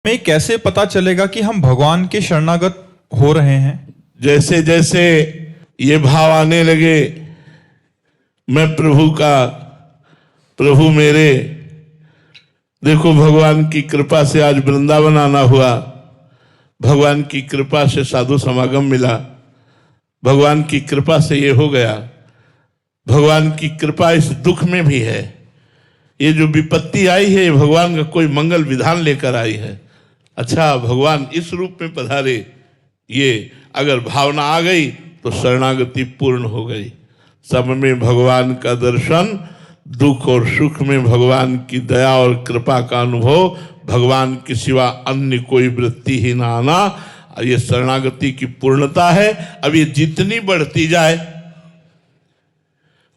हमें कैसे पता चलेगा कि हम भगवान के शरणागत हो रहे हैं? जैसे जैसे ये भाव आने लगे, मैं प्रभु का, प्रभु मेरे। देखो, भगवान की कृपा से आज वृंदावन आना हुआ, भगवान की कृपा से साधु समागम मिला, भगवान की कृपा से ये हो गया। भगवान की कृपा इस दुख में भी है। ये जो विपत्ति आई है, ये भगवान का कोई मंगल विधान लेकर आई है। अच्छा, भगवान इस रूप में पधारे, ये अगर भावना आ गई तो शरणागति पूर्ण हो गई। सब में भगवान का दर्शन, दुख और सुख में भगवान की दया और कृपा का अनुभव, भगवान के सिवा अन्य कोई वृत्ति ही ना आना, ये शरणागति की पूर्णता है। अब ये जितनी बढ़ती जाए,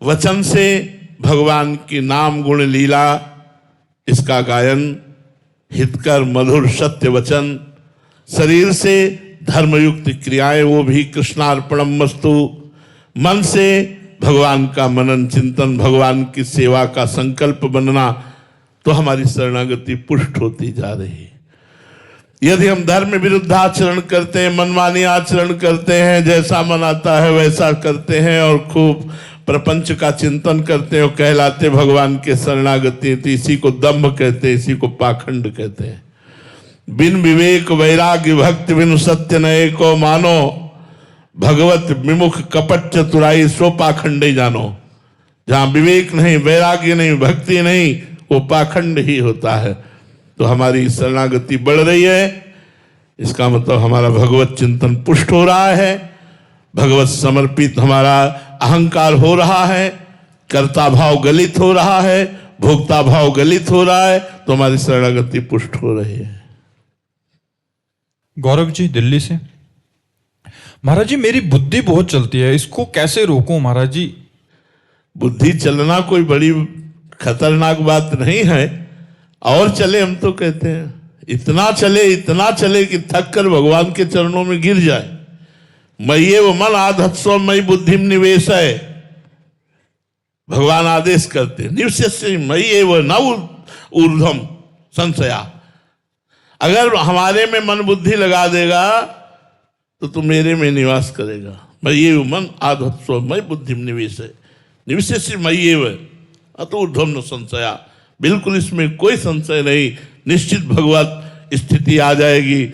वचन से भगवान की नाम गुण लीला, इसका गायन, हितकर मधुर सत्य वचन, शरीर से धर्मयुक्त क्रियाएं, वो भी कृष्णार्पणमस्तु, मन से भगवान का मनन चिंतन, भगवान की सेवा का संकल्प बनना, तो हमारी शरणागति पुष्ट होती जा रही है। यदि हम धर्म विरुद्ध आचरण करते हैं, मनमानी आचरण करते हैं, जैसा मन आता है वैसा करते हैं और खूब प्रपंच का चिंतन करते हैं, कहलाते भगवान के शरणागति, तो इसी को दंभ कहते हैं, इसी को पाखंड कहते हैं। बिन विवेक वैराग्य भक्ति बिनु सत्य नए को मानो, भगवत विमुख कपट चतुराई सो पाखंड जानो। जहां विवेक नहीं, वैराग्य नहीं, भक्ति नहीं, वो पाखंड ही होता है। तो हमारी शरणागति बढ़ रही है, इसका मतलब हमारा भगवत चिंतन पुष्ट हो रहा है, भगवत समर्पित हमारा अहंकार हो रहा है, कर्ता भाव गलित हो रहा है, भोक्ता भाव गलित हो रहा है, तो हमारी शरणागति पुष्ट हो रही है। गौरव जी दिल्ली से। महाराज जी, मेरी बुद्धि बहुत चलती है, इसको कैसे रोकूं महाराज जी? बुद्धि चलना कोई बड़ी खतरनाक बात नहीं है, और चले हम तो कहते हैं, इतना चले कि थक कर भगवान के चरणों में गिर जाए। मय्ये वो मन आधत्सो मयि बुद्धिम निवेश है, भगवान आदेश करते, निवस्य मय्ये वो न ऊर्ध्वम संशया। अगर हमारे में मन बुद्धि लगा देगा तो तू मेरे में निवास करेगा। मय्ये वो मन आधत्सो मयि बुद्धिम निवेश है, निवस्य मय्ये वो अतो ऊर्ध्वम न संशया। बिल्कुल इसमें कोई संशय नहीं, निश्चित भगवत स्थिति आ जाएगी।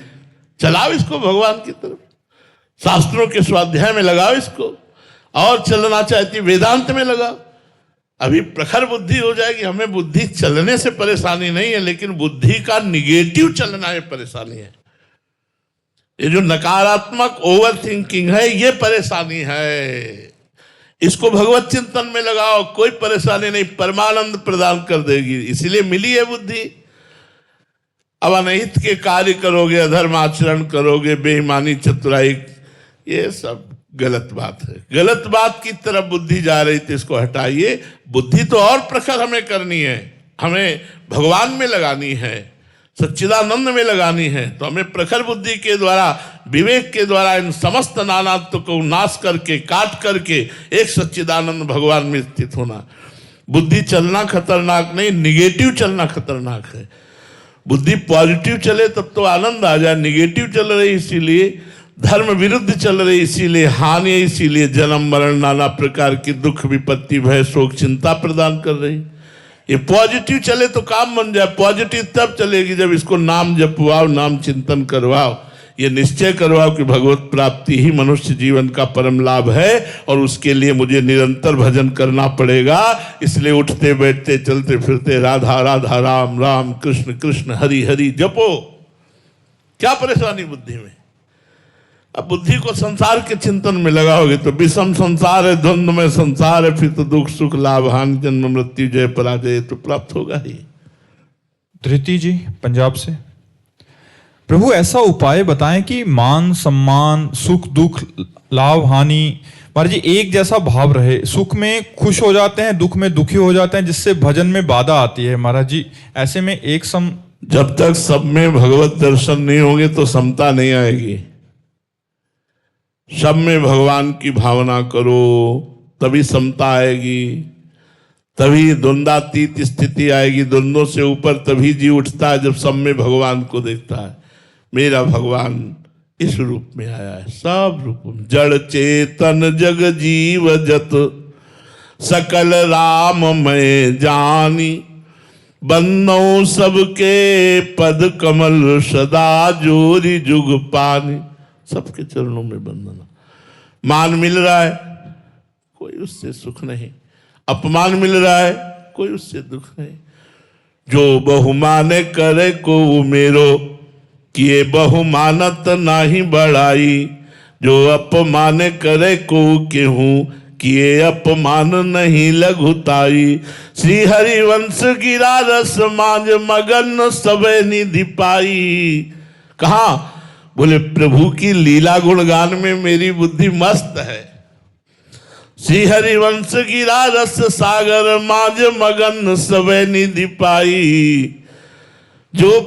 चलाओ इसको भगवान की तरफ, शास्त्रों के स्वाध्याय में लगाओ इसको, और चलना चाहती वेदांत में लगाओ, अभी प्रखर बुद्धि हो जाएगी। हमें बुद्धि चलने से परेशानी नहीं है, लेकिन बुद्धि का निगेटिव चलना है परेशानी है। ये जो नकारात्मक ओवर थिंकिंग है, ये परेशानी है। इसको भगवत चिंतन में लगाओ, कोई परेशानी नहीं, परमानंद प्रदान कर देगी। इसीलिए मिली है बुद्धि। अब अनहित के कार्य करोगे, अधर्म आचरण करोगे, बेईमानी चतुराई, ये सब गलत बात है। गलत बात की तरफ बुद्धि जा रही थी, इसको हटाइए। बुद्धि तो और प्रखर हमें करनी है, हमें भगवान में लगानी है, सच्चिदानंद में लगानी है। तो हमें प्रखर बुद्धि के द्वारा, विवेक के द्वारा इन समस्त नानात्व को नाश करके, काट करके एक सच्चिदानंद भगवान में स्थित होना। बुद्धि चलना खतरनाक नहीं, निगेटिव चलना खतरनाक है। बुद्धि पॉजिटिव चले तब तो आनंद आ जाए, निगेटिव चल रही इसीलिए, धर्म विरुद्ध चल रही इसीलिए हानि, इसीलिए जन्म मरण नाना प्रकार की दुख विपत्ति भय शोक चिंता प्रदान कर रही। ये पॉजिटिव चले तो काम बन जाए। पॉजिटिव तब चलेगी जब इसको नाम जपवाओ, नाम चिंतन करवाओ, ये निश्चय करवाओ कि भगवत प्राप्ति ही मनुष्य जीवन का परम लाभ है, और उसके लिए मुझे निरंतर भजन करना पड़ेगा। इसलिए उठते बैठते चलते फिरते राधा राधा राम राम कृष्ण कृष्ण हरि हरि जपो। क्या परेशानी बुद्धि में? अब बुद्धि को संसार के चिंतन में लगाओगे तो विषम संसार है, द्वंद्व में संसार है, फिर तो दुख सुख लाभ हानि जन्म मृत्यु जय पराजय तो प्राप्त होगा ही। धृति जी पंजाब से। प्रभु ऐसा उपाय बताएं कि मान सम्मान, सुख दुख, लाभ हानि महाराज जी एक जैसा भाव रहे। सुख में खुश हो जाते हैं, दुख में दुखी हो जाते हैं, जिससे भजन में बाधा आती है महाराज जी। ऐसे में एक सम, जब तक सब में भगवत दर्शन नहीं होंगे तो समता नहीं आएगी। सब में भगवान की भावना करो, तभी समता आएगी, तभी द्वंद्वातीत स्थिति आएगी। द्वंद्वों से ऊपर तभी जीव उठता है जब सब में भगवान को देखता है। मेरा भगवान इस रूप में आया है, सब रूप में। जड़ चेतन जग जीव जत सकल राम मैं जानी, बन्नो सबके पद कमल सदा जोरी जुग पानी। सबके चरणों में बंदना। मान मिल रहा है, कोई उससे सुख नहीं। अपमान मिल रहा है, कोई उससे दुख नहीं। जो बहुमाने करे को मेरो, किए बहुमानत नाही बढ़ाई। जो अपमाने करे को केहूं, किए अपमान नहीं लघुताई। श्री हरिवंश गिरा रस मांझ, मगन सबे निधि पाई। कहा? बोले प्रभु की लीला गुणगान में मेरी बुद्धि मस्त है। श्री हरिवंश गिरा रस सागर, मांझ मगन सबे निधि पाई। जो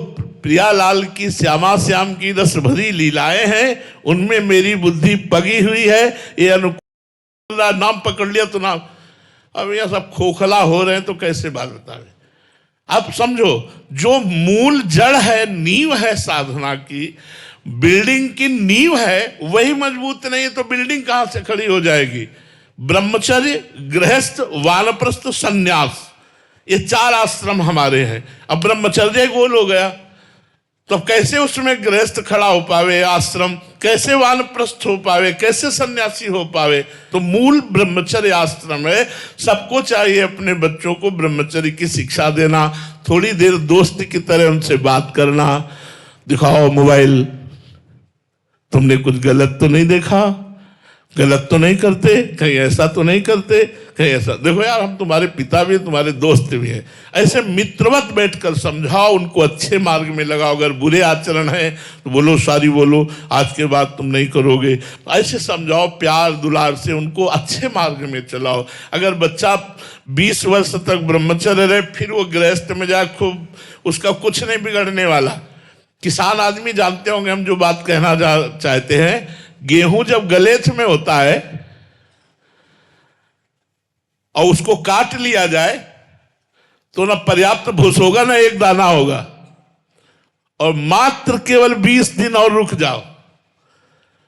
प्रियालाल की श्यामा श्याम की रस भरी लीलाएं हैं, उनमें मेरी बुद्धि पगी हुई है। ये अनुकूल नाम पकड़ लिया तो नाम, अब यह सब खोखला हो रहे हैं तो कैसे बात बतावे। अब समझो, जो मूल जड़ है, नींव है साधना की, बिल्डिंग की नींव है, वही मजबूत नहीं है तो बिल्डिंग कहां से खड़ी हो जाएगी। ब्रह्मचर्य, गृहस्थ, वानप्रस्थ, सन्यास, ये 4 आश्रम हमारे हैं। अब ब्रह्मचर्य गोल हो गया तो कैसे उसमें गृहस्थ खड़ा हो पावे, आश्रम कैसे वानप्रस्थ हो पावे, कैसे सन्यासी हो पावे। तो मूल ब्रह्मचर्य आश्रम है। सबको चाहिए अपने बच्चों को ब्रह्मचर्य की शिक्षा देना, थोड़ी देर दोस्त की तरह उनसे बात करना। दिखाओ मोबाइल, तुमने कुछ गलत तो नहीं देखा, गलत तो नहीं करते, कहीं ऐसा तो नहीं करते, कहीं ऐसा। देखो यार, हम तुम्हारे पिता भी हैं, तुम्हारे दोस्त भी हैं। ऐसे मित्रवत बैठकर समझाओ, उनको अच्छे मार्ग में लगाओ। अगर बुरे आचरण है तो बोलो, सॉरी बोलो, आज के बाद तुम नहीं करोगे। ऐसे समझाओ, प्यार दुलार से उनको अच्छे मार्ग में चलाओ। अगर बच्चा 20 वर्ष तक ब्रह्मचर्य रहे, फिर वो गृहस्थ में जाए, खूब, उसका कुछ नहीं बिगड़ने वाला। किसान आदमी जानते होंगे हम जो बात कहना चाहते हैं। गेहूं जब गलेथ में होता है और उसको काट लिया जाए तो ना पर्याप्त भूस होगा, ना एक दाना होगा। और मात्र केवल 20 दिन और रुक जाओ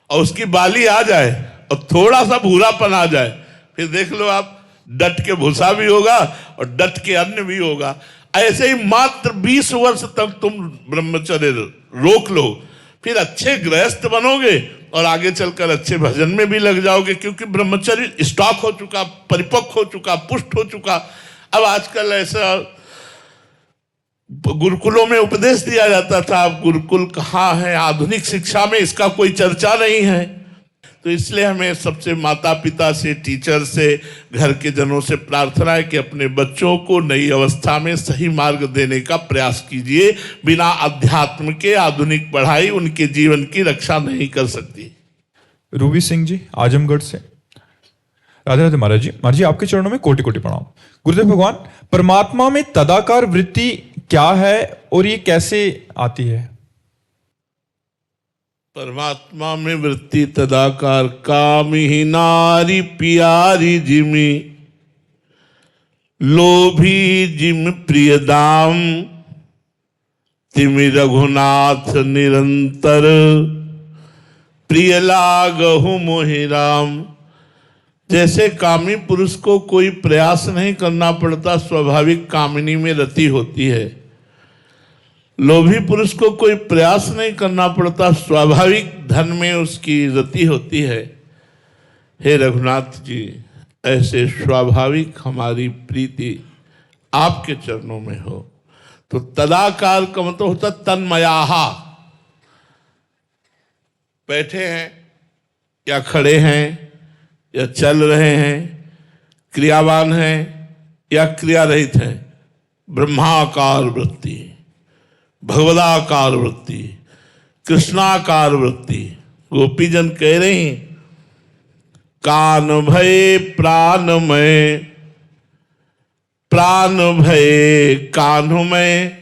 और उसकी बाली आ जाए और थोड़ा सा भूरापन आ जाए, फिर देख लो आप, डट के भूसा भी होगा और डट के अन्न भी होगा। ऐसे ही मात्र 20 वर्ष तक तुम ब्रह्मचर्य रोक लो, फिर अच्छे गृहस्थ बनोगे और आगे चलकर अच्छे भजन में भी लग जाओगे, क्योंकि ब्रह्मचर्य स्टॉक हो चुका, परिपक्व हो चुका, पुष्ट हो चुका। अब आजकल ऐसा गुरुकुलों में उपदेश दिया जाता था, अब गुरुकुल कहाँ है, आधुनिक शिक्षा में इसका कोई चर्चा नहीं है। तो इसलिए हमें सबसे माता पिता से, टीचर से, घर के जनों से प्रार्थना है कि अपने बच्चों को नई अवस्था में सही मार्ग देने का प्रयास कीजिए। बिना अध्यात्म के आधुनिक पढ़ाई उनके जीवन की रक्षा नहीं कर सकती। रूबी सिंह जी आजमगढ़ से। राधे राधे महाराज जी। महाराज जी, आपके चरणों में कोटि कोटि प्रणाम। गुरुदेव भगवान, परमात्मा में तदाकार वृत्ति क्या है और ये कैसे आती है? परमात्मा में वृत्ति तदाकार, कामिही नारी प्यारी जिमि, लोभी जिम प्रिय दाम, तिमि रघुनाथ निरंतर, प्रिय लागहु मोहि राम। जैसे कामी पुरुष को कोई प्रयास नहीं करना पड़ता, स्वाभाविक कामिनी में रति होती है। लोभी पुरुष को कोई प्रयास नहीं करना पड़ता, स्वाभाविक धन में उसकी रति होती है। हे रघुनाथ जी, ऐसे स्वाभाविक हमारी प्रीति आपके चरणों में हो। तो तदाकार का मतलब होता तन्मयाहा। बैठे हैं या खड़े हैं या चल रहे हैं, क्रियावान हैं या क्रिया रहित हैं, ब्रह्माकार वृत्ति, भगवदाकार वृत्ति, कृष्णाकार वृत्ति। गोपीजन कह रहे हैं, कान भय प्राण में, प्राण भय कान में,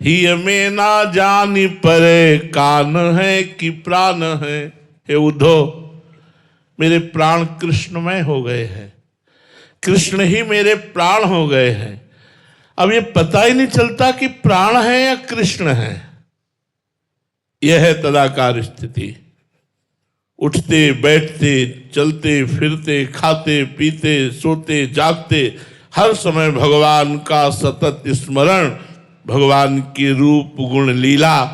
ही में ना जानी परे, कान है कि प्राण है। हे उद्धव, मेरे प्राण कृष्णमय हो गए हैं। कृष्ण ही मेरे प्राण हो गए हैं। अब ये पता ही नहीं चलता कि प्राण है या कृष्ण है। यह है तदाकार स्थिति। उठते बैठते चलते फिरते खाते पीते सोते जागते हर समय भगवान का सतत स्मरण, भगवान की रूप गुण लीला,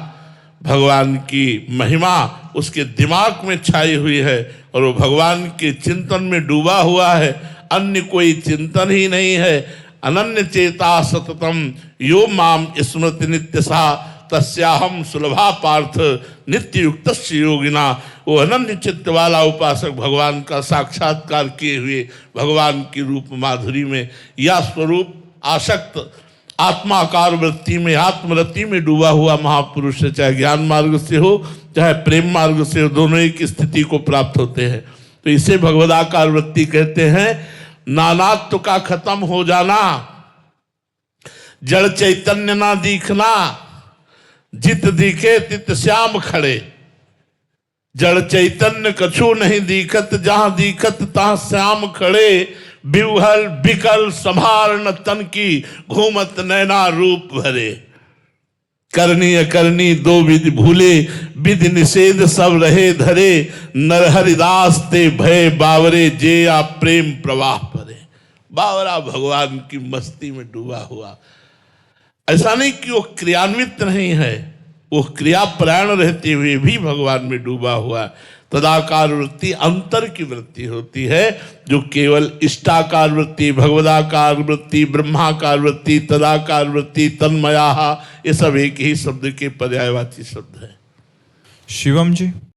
भगवान की महिमा उसके दिमाग में छाई हुई है और वो भगवान के चिंतन में डूबा हुआ है। अन्य कोई चिंतन ही नहीं है। अनन्य चेता सततम यो माम स्मृति नित्यसा तस्याहम सुलभा पार्थ नित्य युक्त योगिना। वो अनन्य चित्त वाला उपासक भगवान का साक्षात्कार किए हुए भगवान की रूप माधुरी में या स्वरूप आसक्त आत्माकार वृत्ति में आत्मरति में डूबा हुआ महापुरुष है, चाहे ज्ञान मार्ग से हो चाहे प्रेम मार्ग से हो, दोनों एक स्थिति को प्राप्त होते हैं। तो इसे भगवदाकार वृत्ति कहते हैं। नानात्व का खत्म हो जाना, जड़ चैतन्य ना दिखना, जित दिखे तित श्याम खड़े। जड़ चैतन्य कछु नहीं दिखत, जहां दिखत तहां श्याम खड़े। बिवहल बिकल संभार न तन की, घूमत नैना रूप भरे। करनी अकरनी दो विधि भूले, विधि निषेध सब रहे धरे। नर हरिदास ते भय बावरे, जे या प्रेम प्रवाह भरे। बावरा भगवान की मस्ती में डूबा हुआ। ऐसा नहीं कि वो क्रियान्वित नहीं है, वो क्रियापरायण रहते हुए भी भगवान में डूबा हुआ। तदाकार वृत्ति अंतर की वृत्ति होती है, जो केवल इष्टाकार वृत्ति, भगवदाकार वृत्ति, ब्रह्माकार वृत्ति, तदाकार वृत्ति, तन्मया, ये सब एक ही शब्द के पर्यायवाची शब्द है। शिवम जी,